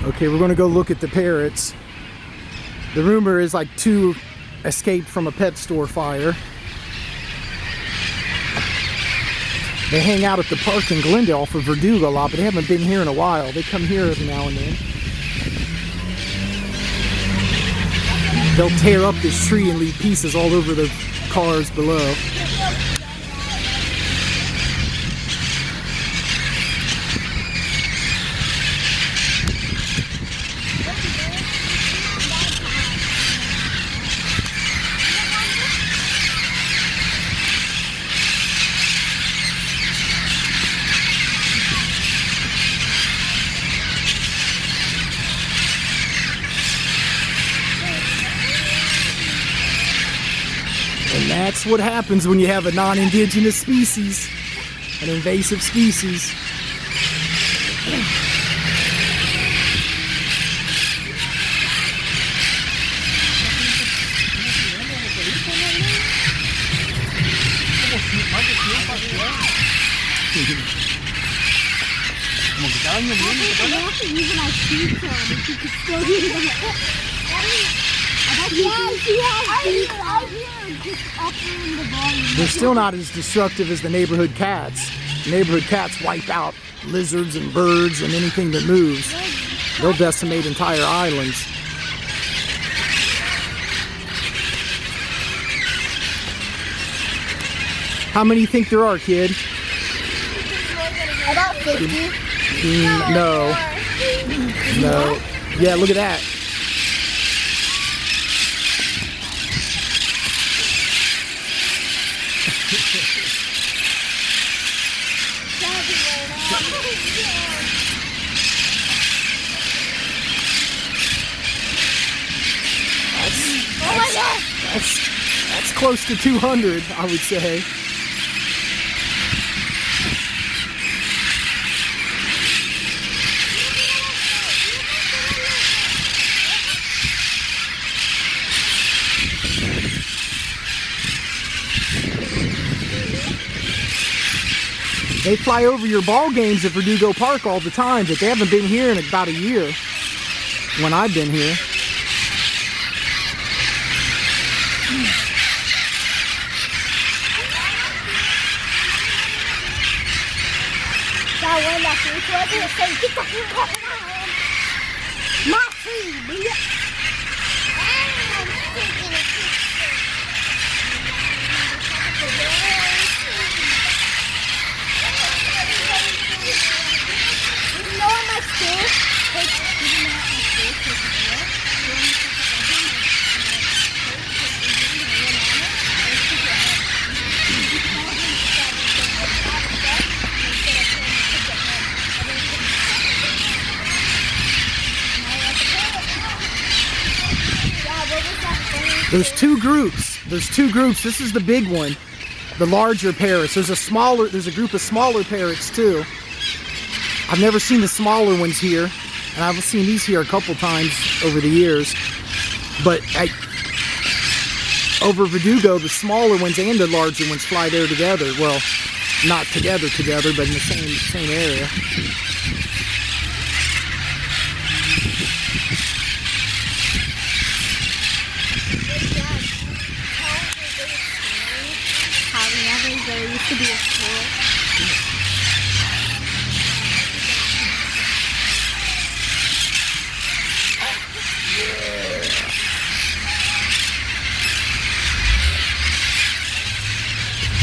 Okay, we're gonna go look at the parrots. The rumor is like 2 escaped from a pet store fire. They hang out at the park in Glendale for Verdugo a lot, but they haven't been here in a while. They come here every now and then. They'll tear up this tree and leave pieces all over the cars below. And that's what happens when you have a non-indigenous species, an invasive species. They're still not as destructive as the neighborhood cats. Neighborhood cats wipe out lizards and birds and anything that moves. They'll decimate entire islands. How many do you think there are, kid? About 50. No. No. Yeah, look at that. Oh my God! That's close to 200, I would say. They fly over your ball games at Verdugo Park all the time, but they haven't been here in about a year when I've been here. That one that first was saying, "Get the fuck out of my tree, bitch." I'm taking a picture. You know what my school? There's two groups. This is the big one, the larger parrots. There's a group of smaller parrots too. I've never seen the smaller ones here, and I've seen these here a couple times over the years. But over Verdugo, the smaller ones and the larger ones fly there together. Well, not together, but in the same area. There used to be a school.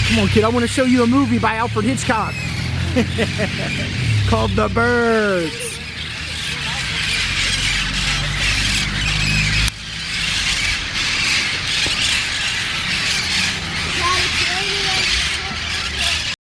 Come on, kid, I want to show you a movie by Alfred Hitchcock called The Birds.